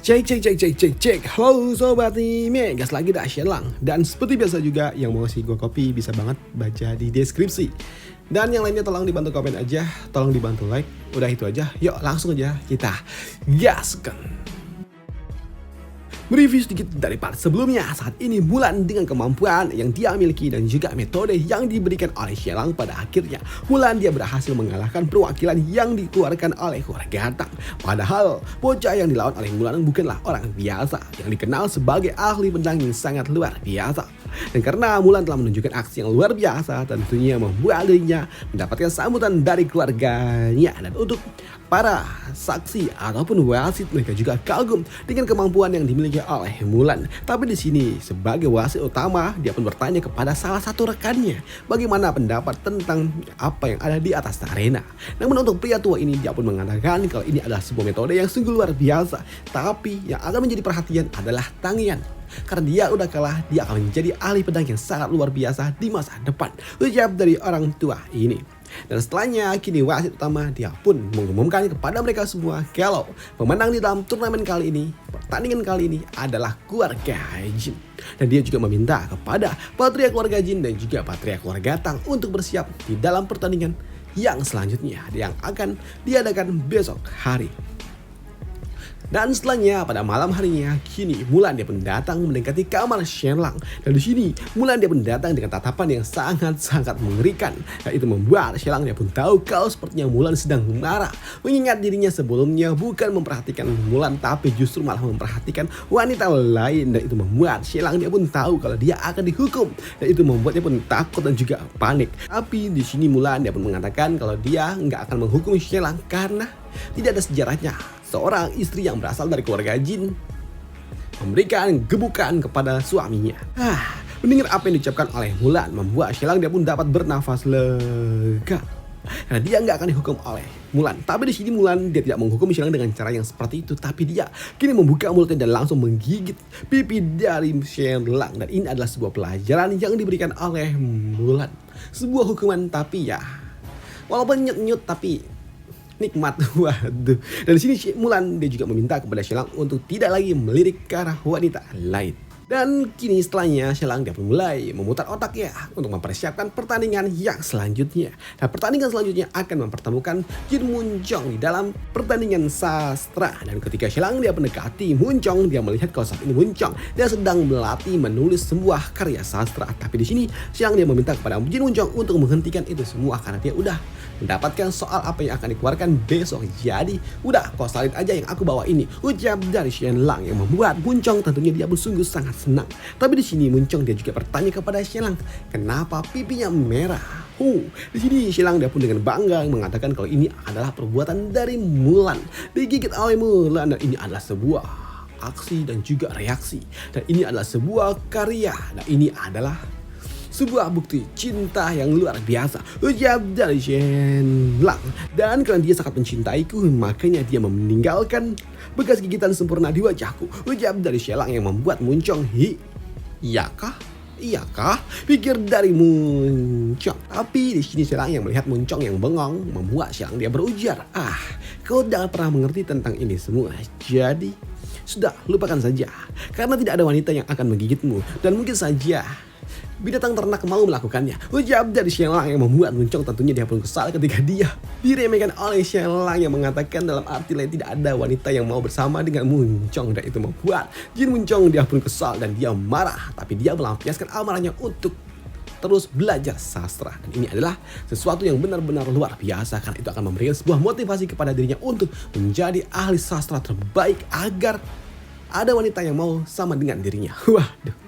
Cek. Halo sobat nih, gas lagi dah Shelang. Dan seperti biasa juga yang mau ngasih gue kopi bisa banget baca di deskripsi. Dan yang lainnya tolong dibantu komen aja, tolong dibantu like. Udah itu aja, yuk langsung aja kita gaskan. Mereview sedikit dari part sebelumnya. Saat ini Mulan dengan kemampuan yang dia miliki dan juga metode yang diberikan oleh Shelang, pada akhirnya Mulan dia berhasil mengalahkan perwakilan yang dikeluarkan oleh keluarga Tang. Padahal bocah yang dilawan oleh Mulan bukanlah orang biasa yang dikenal sebagai ahli pedang yang sangat luar biasa. Dan karena Mulan telah menunjukkan aksi yang luar biasa, tentunya membuat dirinya mendapatkan sambutan dari keluarganya. Dan untuk para saksi ataupun wasit, mereka juga kagum dengan kemampuan yang dimiliki oleh Mulan. Tapi di sini sebagai wasit utama, dia pun bertanya kepada salah satu rekannya bagaimana pendapat tentang apa yang ada di atas arena. Namun untuk pria tua ini, dia pun mengatakan kalau ini adalah sebuah metode yang sungguh luar biasa. Tapi yang akan menjadi perhatian adalah Tang Yan. Karena dia udah kalah, dia akan menjadi ahli pedang yang sangat luar biasa di masa depan, ucap dari orang tua ini. Dan setelahnya, kini wasit utama dia pun mengumumkan kepada mereka semua kalau pemenang di dalam turnamen kali ini, pertandingan kali ini adalah keluarga Jin. Dan dia juga meminta kepada patria keluarga Jin dan juga patria keluarga Tang untuk bersiap di dalam pertandingan yang selanjutnya yang akan diadakan besok hari. Dan setelahnya pada malam harinya, kini Mulan dia pun datang mendekati kamar Shelang. Dan di sini Mulan dia pun datang dengan tatapan yang sangat mengerikan. Dan itu membuat Shelang dia pun tahu kalau sepertinya Mulan sedang marah. Mengingat dirinya sebelumnya bukan memperhatikan Mulan, tapi justru malah memperhatikan wanita lain. Dan itu membuat Shelang dia pun tahu kalau dia akan dihukum. Dan itu membuatnya pun takut dan juga panik. Tapi di sini Mulan dia pun mengatakan kalau dia nggak akan menghukum Shelang karena tidak ada sejarahnya seorang istri yang berasal dari keluarga Jin memberikan gebukan kepada suaminya. Mendengar apa yang diucapkan oleh Mulan membuat Shelang dia pun dapat bernafas lega. Karena dia nggak akan dihukum oleh Mulan. Tapi di sini Mulan dia tidak menghukum Shelang dengan cara yang seperti itu, tapi dia kini membuka mulutnya dan langsung menggigit pipi dari Shelang. Dan ini adalah sebuah pelajaran yang diberikan oleh Mulan. Sebuah hukuman tapi ya walaupun nyut-nyut tapi nikmat. Waduh. Dan di sini Mulan dia juga meminta kepada Shelang untuk tidak lagi melirik ke arah wanita lain. Dan kini setelahnya Shelang dia pun mulai memutar otaknya untuk mempersiapkan pertandingan yang selanjutnya. Nah, pertandingan selanjutnya akan mempertemukan Jin Munjong di dalam pertandingan sastra. Dan ketika Shelang dia mendekati Munjong, dia melihat kalau saat ini Munjong dia sedang melatih menulis sebuah karya sastra. Tapi di sini Shelang dia meminta kepada Jin Munjong untuk menghentikan itu semua karena dia udah mendapatkan soal apa yang akan dikeluarkan besok. Jadi udah kau salin aja yang aku bawa ini, ucap dari Shelang yang membuat Munjong tentunya dia pun sungguh sangat senang. Tapi di sini Munjong dia juga bertanya kepada Shelang, kenapa pipinya merah? Di sini Shelang dia pun dengan bangga mengatakan kalau ini adalah perbuatan dari Mulan, digigit oleh Mulan, dan ini adalah sebuah aksi dan juga reaksi. Dan ini adalah sebuah karya. Dan ini adalah sebuah bukti cinta yang luar biasa, ucap dari Shelang. Dan karena dia sangat mencintaiku, makanya dia meninggalkan bekas gigitan sempurna di wajahku, ucap dari Shelang yang membuat Munjong Iyakah? Pikir dari Munjong. Tapi di sini Shelang yang melihat Munjong yang bengong membuat Shelang dia berujar, kau tidak pernah mengerti tentang ini semua. Jadi sudah lupakan saja, karena tidak ada wanita yang akan menggigitmu dan mungkin saja binatang ternak mau melakukannya, ucap dari Shelang yang membuat Munjong tentunya dia pun kesal ketika dia diremehkan oleh Shelang yang mengatakan dalam arti lain tidak ada wanita yang mau bersama dengan Munjong. Dan itu membuat Jin Munjong dia pun kesal dan dia marah, tapi dia melampiaskan amarahnya untuk terus belajar sastra. Dan ini adalah sesuatu yang benar-benar luar biasa karena itu akan memberikan sebuah motivasi kepada dirinya untuk menjadi ahli sastra terbaik agar ada wanita yang mau sama dengan dirinya. Waduh.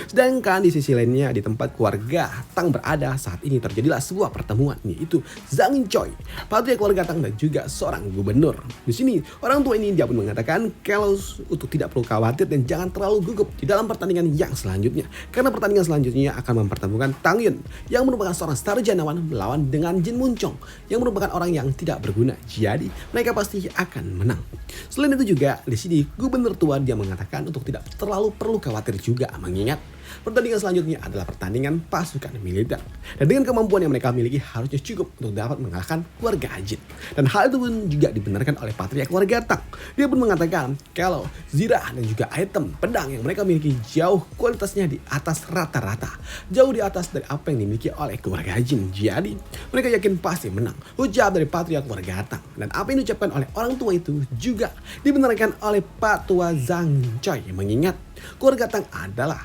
Sedangkan di sisi lainnya di tempat keluarga Tang berada saat ini terjadilah sebuah pertemuan, yaitu Zhang Choi, patria keluarga Tang dan juga seorang gubernur. Di sini orang tua ini dia pun mengatakan kalau untuk tidak perlu khawatir dan jangan terlalu gugup di dalam pertandingan yang selanjutnya, karena pertandingan selanjutnya akan mempertemukan Tang Yun yang merupakan seorang sarjanawan melawan dengan Jin Munjong yang merupakan orang yang tidak berguna. Jadi mereka pasti akan menang. Selain itu juga di sini gubernur tua dia mengatakan untuk tidak terlalu perlu khawatir juga, mengingat Pertandingan selanjutnya adalah pertandingan pasukan militer. Dan dengan kemampuan yang mereka miliki harusnya cukup untuk dapat mengalahkan keluarga Jin. Dan hal itu pun juga dibenarkan oleh patriark keluarga Tang. Dia pun mengatakan kalau zirah dan juga item pedang yang mereka miliki jauh kualitasnya di atas rata-rata. Jauh di atas dari apa yang dimiliki oleh keluarga Jin. Jadi mereka yakin pasti menang. Ucap dari patriark keluarga Tang. Dan apa yang diucapkan oleh orang tua itu juga dibenarkan oleh Pak Tua Zhang Choi. Mengingat keluarga Tang adalah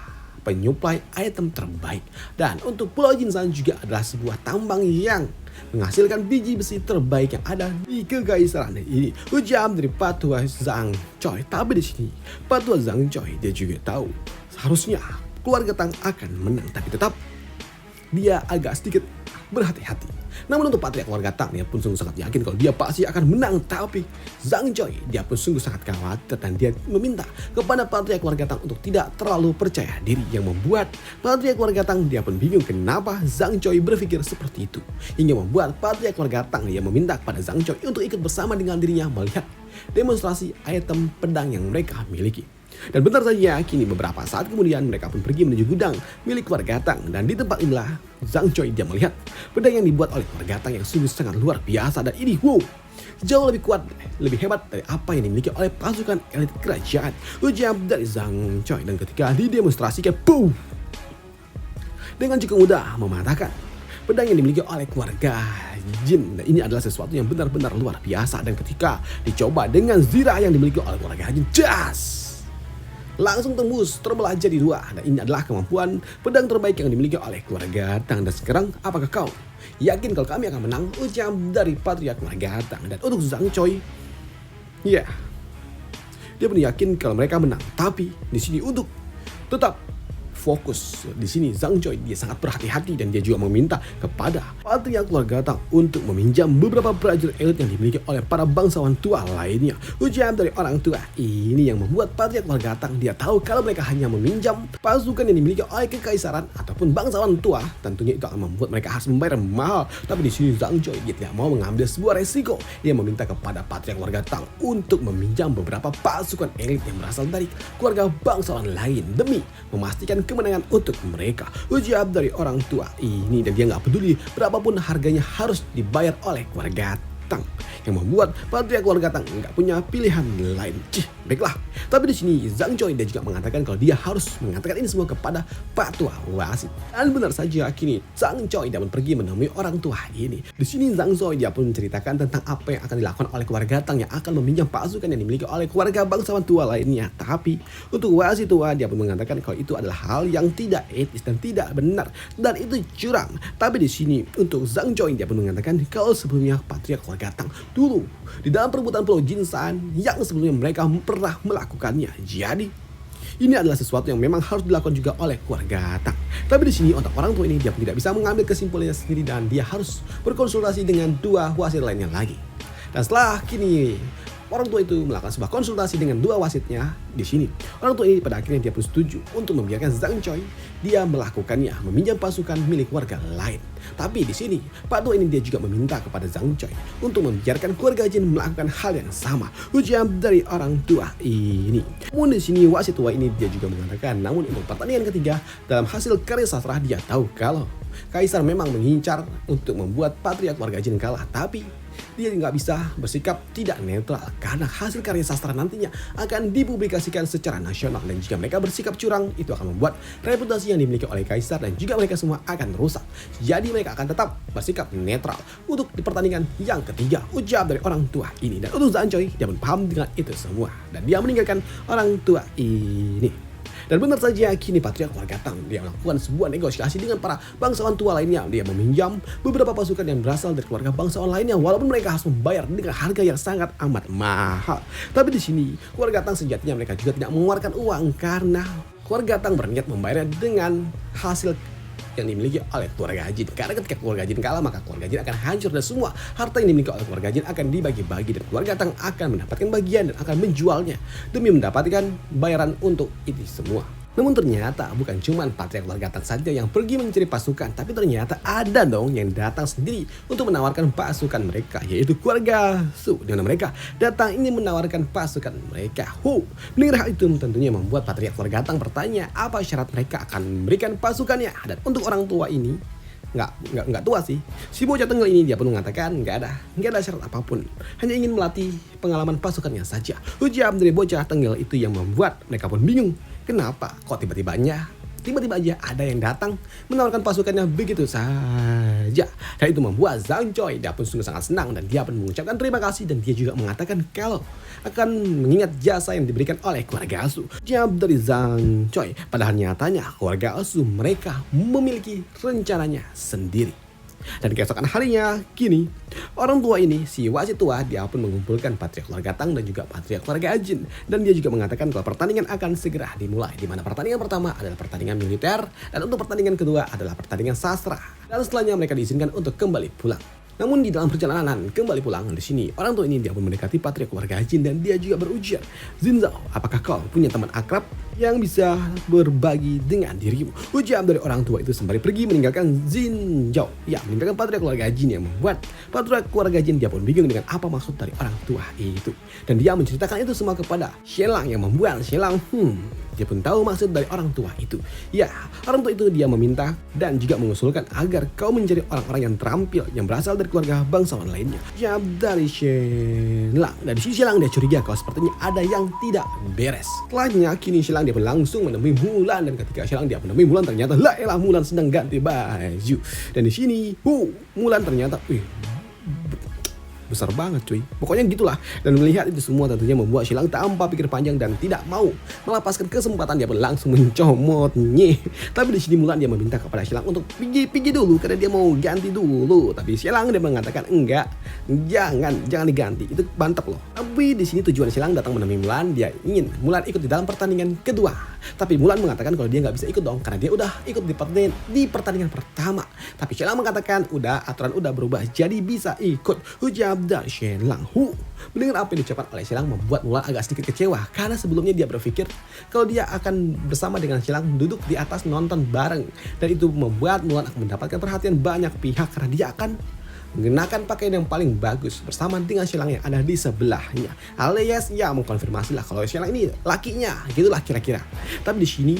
penyuplai item terbaik. Dan untuk Pulau Jinsan juga adalah sebuah tambang yang menghasilkan biji besi terbaik yang ada di kekaisaran ini. Ucap dari Pak Tua Zhang Choi. Tapi di sini Pak Tua Zhang Choi dia juga tahu seharusnya keluarga Tang akan menang, tapi tetap dia agak sedikit berhati-hati. Namun untuk patriark keluarga Tang, dia pun sungguh sangat yakin kalau dia pasti akan menang. Tapi Zhang Choi dia pun sungguh sangat khawatir dan dia meminta kepada patriark keluarga Tang untuk tidak terlalu percaya diri, yang membuat patriark keluarga Tang dia pun bingung kenapa Zhang Choi berpikir seperti itu. Hingga membuat patriark keluarga Tang dia meminta kepada Zhang Choi untuk ikut bersama dengan dirinya melihat demonstrasi item pedang yang mereka miliki. Dan bentar saja kini beberapa saat kemudian mereka pun pergi menuju gudang milik keluarga Tang. Dan di tempat inilah Zhang Choi dia melihat pedang yang dibuat oleh keluarga Tang yang sungguh sangat luar biasa. Dan ini jauh lebih kuat, lebih hebat dari apa yang dimiliki oleh pasukan elit kerajaan. Ucap dari Zhang Choi. Dan ketika didemonstrasikan, boom, dengan cukup mudah mematahkan pedang yang dimiliki oleh keluarga Jin. Dan ini adalah sesuatu yang benar-benar luar biasa. Dan ketika dicoba dengan zirah yang dimiliki oleh keluarga Jin, langsung tembus terbelah jadi dua. Dan ini adalah kemampuan pedang terbaik yang dimiliki oleh keluarga Tang. Dan sekarang apakah kau yakin kalau kami akan menang? Ucap dari patriark keluarga Tang. Dan untuk Zhang Choi, dia pun yakin kalau mereka menang. Tapi di sini untuk tetap fokus di sini Zhang Choi dia sangat berhati-hati dan dia juga meminta kepada patriark keluarga Tang untuk meminjam beberapa prajurit elit yang dimiliki oleh para bangsawan tua lainnya. Ucapan dari orang tua ini yang membuat patriark keluarga Tang dia tahu kalau mereka hanya meminjam pasukan yang dimiliki oleh kekaisaran ataupun bangsawan tua, tentunya itu akan membuat mereka harus membayar mahal. Tapi di sini Zhang Choi dia tidak mau mengambil sebuah resiko. Dia meminta kepada patriark keluarga Tang untuk meminjam beberapa pasukan elit yang berasal dari keluarga bangsawan lain demi memastikan kemenangan untuk mereka. Ucap dari orang tua ini, dan dia nggak peduli berapapun harganya harus dibayar oleh keluarga Tang, yang membuat patriark keluarga Tang nggak punya pilihan lain. Baiklah. Tapi di sini Zhang Choi dia juga mengatakan kalau dia harus mengatakan ini semua kepada Pak Tua Wasit. Dan benar saja kini Zhang Choi dia pun pergi menemui orang tua ini. Di sini Zhang Choi dia pun menceritakan tentang apa yang akan dilakukan oleh keluarga Tang yang akan meminjam pasukan yang dimiliki oleh keluarga bangsawan tua lainnya. Tapi untuk wasit tua dia pun mengatakan kalau itu adalah hal yang tidak etis dan tidak benar dan itu curang. Tapi di sini untuk Zhang Choi dia pun mengatakan kalau sebelumnya patriark keluarga Tang dulu di dalam perebutan Pulau Jinsan yang sebelumnya mereka pernah melakukannya. Jadi ini adalah sesuatu yang memang harus dilakukan juga oleh keluarga Tang. Tapi di sini untuk orang tua ini dia pun tidak bisa mengambil kesimpulannya sendiri dan dia harus berkonsultasi dengan dua wasit lainnya lagi. Dan setelah kini orang tua itu melakukan sebuah konsultasi dengan dua wasitnya di sini. Orang tua ini pada akhirnya dia pun setuju untuk membiarkan Zhang Choi dia melakukannya, meminjam pasukan milik warga lain. Tapi di sini Pak Tua ini dia juga meminta kepada Zhang Choi untuk membiarkan keluarga Jin melakukan hal yang sama. Ucap dari orang tua ini. Namun di sini wasit tua ini dia juga mengatakan, namun untuk pertandingan ketiga dalam hasil karya sastra dia tahu kalau Kaisar memang mengincar untuk membuat patriark keluarga Jin kalah, tapi dia nggak bisa bersikap tidak netral karena hasil karya sastra nantinya akan dipublikasikan secara nasional, dan jika mereka bersikap curang itu akan membuat reputasi yang dimiliki oleh Kaisar dan juga mereka semua akan rusak. Jadi mereka akan tetap bersikap netral untuk di pertandingan yang ketiga. Ucap dari orang tua ini. Dan untuk Zhang Choi dia pun paham dengan itu semua dan dia meninggalkan orang tua ini. Dan benar saja kini patriark keluarga Tang dia melakukan sebuah negosiasi dengan para bangsawan tua lainnya. Dia meminjam beberapa pasukan yang berasal dari keluarga bangsawan lainnya walaupun mereka harus membayar dengan harga yang sangat amat mahal. Tapi di sini keluarga Tang sejatinya mereka juga tidak mengeluarkan uang karena keluarga Tang berniat membayarnya dengan hasil yang dimiliki oleh keluarga Jin. Karena ketika keluarga Jin kalah maka keluarga Jin akan hancur dan semua harta yang dimiliki oleh keluarga Jin akan dibagi-bagi dan keluarga Tang akan mendapatkan bagian dan akan menjualnya demi mendapatkan bayaran untuk itu semua. Namun ternyata bukan cuma Patriark Largatang saja yang pergi mencari pasukan, tapi ternyata ada dong yang datang sendiri untuk menawarkan pasukan mereka, yaitu keluarga Su. Di mana mereka datang ini menawarkan pasukan mereka. Mendengar hal itu tentunya membuat Patriark Largatang bertanya apa syarat mereka akan memberikan pasukannya. Dan untuk orang tua ini nggak tua sih. Si bocah tengil ini dia pun mengatakan nggak ada syarat apapun, hanya ingin melatih pengalaman pasukannya saja. Ujar dari bocah tengil itu yang membuat mereka pun bingung. Kenapa kok tiba-tiba aja ada yang datang menawarkan pasukannya begitu saja. Dan itu membuat Zhang Choi dia pun sungguh sangat senang dan dia pun mengucapkan terima kasih, dan dia juga mengatakan kalau akan mengingat jasa yang diberikan oleh keluarga Su. Jawab dari Zhang Choi, padahal nyatanya keluarga Su mereka memiliki rencananya sendiri. Dan keesokan harinya, kini orang tua ini, si wasit tua, dia pun mengumpulkan Patriark Largatang dan juga Patriark Keluarga Jin. Dan dia juga mengatakan kalau pertandingan akan segera dimulai, di mana pertandingan pertama adalah pertandingan militer, dan untuk pertandingan kedua adalah pertandingan sastra. Dan setelahnya mereka diizinkan untuk kembali pulang. Namun di dalam perjalanan kembali pulang di sini, orang tua ini dia pun mendekati Patriark Keluarga Jin dan dia juga berujar, Xin Zhao, apakah kau punya teman akrab yang bisa berbagi dengan dirimu? Ujar dari orang tua itu sembari pergi meninggalkan Xin Zhao, ya meninggalkan Patriark Keluarga Jin, yang membuat Patriark Keluarga Jin dia pun bingung dengan apa maksud dari orang tua itu. Dan dia menceritakan itu semua kepada Xielang, yang membuat Xielang dia pun tahu maksud dari orang tua itu. Ya, orang tua itu dia meminta dan juga mengusulkan agar kau mencari orang-orang yang terampil yang berasal dari keluarga bangsawan lainnya. Ya, dari Xielang. Dari si Xielang dia curiga kalau sepertinya ada yang tidak beres. Setelahnya kini Xielang dia pun langsung menemui Mulan, dan ketika Xielang dia menemui Mulan ternyata lah elah Mulan sedang ganti baju. Dan di sini, Mulan ternyata besar banget cuy. Pokoknya gitulah. Dan melihat itu semua tentunya membuat Xielang tanpa pikir panjang dan tidak mau melepaskan kesempatan, dia pun langsung mencomotnya. Tapi di sini Mulan dia meminta kepada Xielang untuk pergi dulu karena dia mau ganti dulu. Tapi Xielang dia mengatakan enggak, jangan diganti. Itu mantap loh. Tapi di sini tujuan Xielang datang menemui Mulan, dia ingin Mulan ikut di dalam pertandingan kedua. Tapi Mulan mengatakan kalau dia nggak bisa ikut dong karena dia udah ikut di pertandingan pertama. Tapi Xielang mengatakan aturan udah berubah jadi bisa ikut. Ujar dari Xielang. Mendengar apa yang diucapkan oleh Xielang membuat Mulan agak sedikit kecewa karena sebelumnya dia berpikir kalau dia akan bersama dengan Xielang duduk di atas nonton bareng, dan itu membuat Mulan akan mendapatkan perhatian banyak pihak karena dia akan mengenakan pakaian yang paling bagus bersama dengan Xielang yang ada di sebelahnya. Alias ya mengkonfirmasi lah kalau Xielang ini lakinya, gitulah kira-kira. Tapi di sini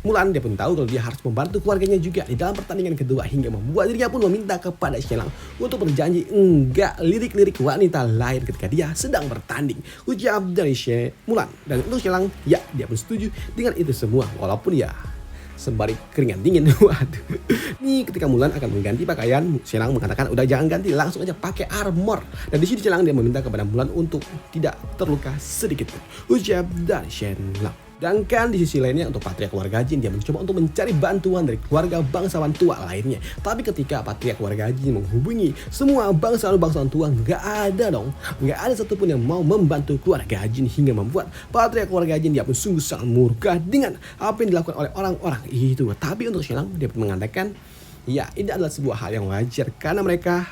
Mulan dia pun tahu kalau dia harus membantu keluarganya juga di dalam pertandingan kedua, hingga membuat dirinya pun meminta kepada Xielang untuk berjanji enggak lirik-lirik wanita lain ketika dia sedang bertanding. Ujar dari Mulan, dan untuk Xielang ya dia pun setuju dengan itu semua walaupun ya sembari keringat dingin. Waduh. Nih ketika Mulan akan mengganti pakaian, Xielang mengatakan udah jangan ganti, langsung aja pakai armor. Dan di sini Xielang dia meminta kepada Mulan untuk tidak terluka sedikit pun. Ujar dari Xielang. Sedangkan di sisi lainnya untuk Patriark Keluarga Jin dia mencoba untuk mencari bantuan dari keluarga bangsawan tua lainnya. Tapi ketika Patriark Keluarga Jin menghubungi semua bangsawan tua, nggak ada satupun yang mau membantu keluarga Jin, hingga membuat Patriark Keluarga Jin dia pun sungguh sangat murka dengan apa yang dilakukan oleh orang-orang itu. Tapi untuk Xielang dia pun mengatakan ya ini adalah sebuah hal yang wajar karena mereka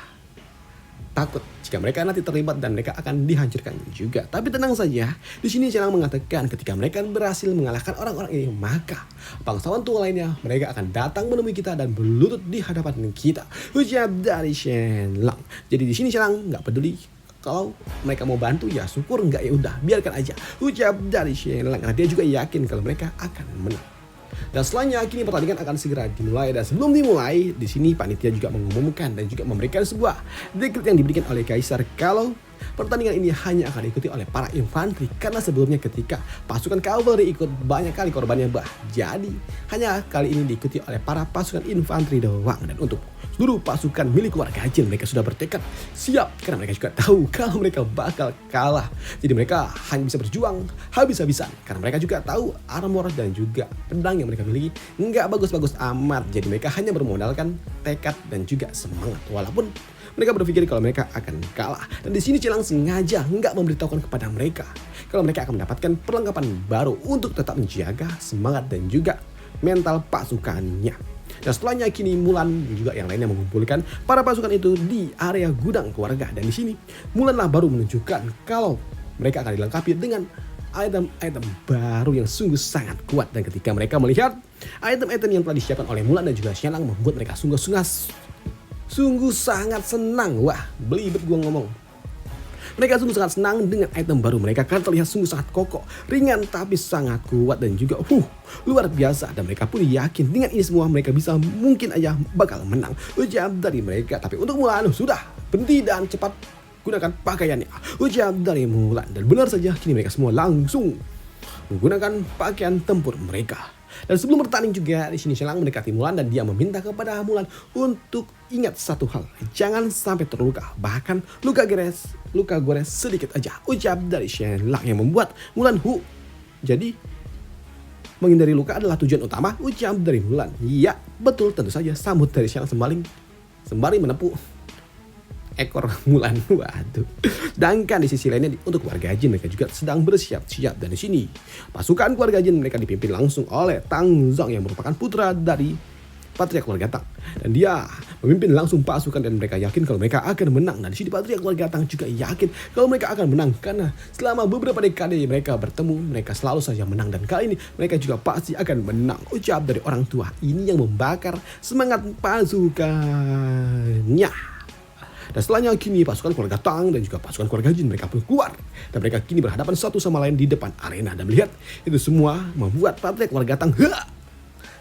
takut jika mereka nanti terlibat dan mereka akan dihancurkan juga. Tapi tenang saja, di sini Xielang mengatakan ketika mereka berhasil mengalahkan orang-orang ini, maka bangsawan tua lainnya mereka akan datang menemui kita dan berlutut di hadapan kita. Ujar dari Xielang. Jadi di sini Xielang nggak peduli kalau mereka mau bantu, ya syukur, nggak ya udah biarkan aja. Ujar dari Xielang karena dia juga yakin kalau mereka akan menang. Dan selanjutnya kini pertandingan akan segera dimulai, dan sebelum dimulai di sini panitia juga mengumumkan dan juga memberikan sebuah dekret yang diberikan oleh Kaisar kalau pertandingan ini hanya akan diikuti oleh para infanteri, karena sebelumnya ketika pasukan cavalry ikut banyak kali korbannya jadi hanya kali ini diikuti oleh para pasukan infanteri doang. Dan untuk seluruh pasukan milik keluarga Jin mereka sudah bertekad siap karena mereka juga tahu kalau mereka bakal kalah. Jadi mereka hanya bisa berjuang habis-habisan karena mereka juga tahu armor dan juga pedang yang mereka miliki nggak bagus-bagus amat. Jadi mereka hanya bermodalkan tekad dan juga semangat walaupun mereka berpikir kalau mereka akan kalah. Dan di sini Xielang sengaja nggak memberitahukan kepada mereka kalau mereka akan mendapatkan perlengkapan baru untuk tetap menjaga semangat dan juga mental pasukannya. Dan setelahnya kini Mulan dan juga yang lainnya mengumpulkan para pasukan itu di area gudang keluarga. Dan di sini Mulan lah baru menunjukkan kalau mereka akan dilengkapi dengan item-item baru yang sungguh sangat kuat. Dan ketika mereka melihat item-item yang telah disiapkan oleh Mulan dan juga Xialang membuat mereka sungguh sangat senang. Wah, belibet gua ngomong. Mereka sungguh sangat senang dengan item baru mereka karena terlihat sungguh sangat kokoh, ringan tapi sangat kuat dan juga luar biasa. Dan mereka pun yakin dengan ini semua mereka bisa mungkin aja bakal menang. Ujar dari mereka. Tapi untuk Mulan sudah berhenti dan cepat gunakan pakaiannya. Ujar dari Mulan. Dan benar saja kini mereka semua langsung menggunakan pakaian tempur mereka. Dan sebelum bertanding juga di sini Xialang mendekati Mulan dan dia meminta kepada Mulan untuk ingat satu hal, jangan sampai terluka, bahkan luka gores sedikit aja. Ucap dari Xialang yang membuat Mulan jadi menghindari luka adalah tujuan utama. Ucap dari Mulan. Ya betul, tentu saja, sambut dari Xialang sembari menepuk ekor Mulan. Waduh. Sedangkan di sisi lainnya untuk keluarga Jin mereka juga sedang bersiap-siap. Dan di sini pasukan keluarga Jin mereka dipimpin langsung oleh Tang Zong yang merupakan putra dari Patriark keluarga Tang. Dan dia memimpin langsung pasukan dan mereka yakin kalau mereka akan menang. Dan di sini Patriark keluarga Tang juga yakin kalau mereka akan menang karena selama beberapa dekade mereka bertemu, mereka selalu saja menang dan kali ini mereka juga pasti akan menang. Ucap dari orang tua ini yang membakar semangat pasukannya. Dan setelahnya kini pasukan keluarga Tang dan juga pasukan keluarga Jin mereka pun keluar. Dan mereka kini berhadapan satu sama lain di depan arena. Dan melihat itu semua membuat Patriark keluarga Tang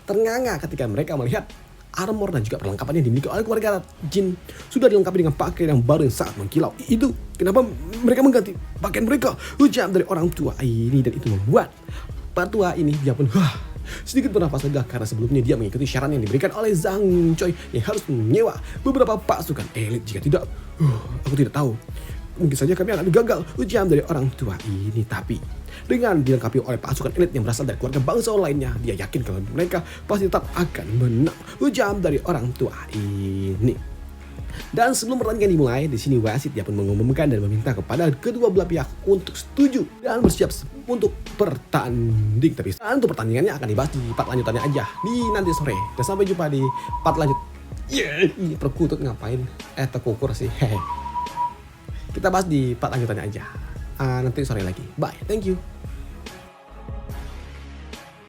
ternganga ketika mereka melihat armor dan juga perlengkapan yang dimiliki oleh keluarga Jin sudah dilengkapi dengan pakaian yang baru yang sangat mengkilau. Itu kenapa mereka mengganti pakaian mereka? Ucap dari orang tua ini. Dan itu membuat patua ini dia pun sedikit bernafas lega karena sebelumnya dia mengikuti syarat yang diberikan oleh Zhang Choi yang harus menyewa beberapa pasukan elit. Jika tidak, aku tidak tahu. Mungkin saja kami akan gagal. Ucap dari orang tua ini. Tapi dengan dilengkapi oleh pasukan elit yang berasal dari keluarga bangsawan lainnya, dia yakin kalau mereka pasti tetap akan menang. Ucap dari orang tua ini. Dan sebelum pertandingan dimulai, di sini wasit dia pun mengumumkan dan meminta kepada kedua belah pihak untuk setuju dan bersiap untuk bertanding. Tapi untuk pertandingannya akan dibahas di part lanjutannya aja di nanti sore. Dan sampai jumpa di part lanjut. Ini perkutut ngapain? Terkukur sih. Kita bahas di part lanjutannya aja. Nanti sore lagi. Bye. Thank you.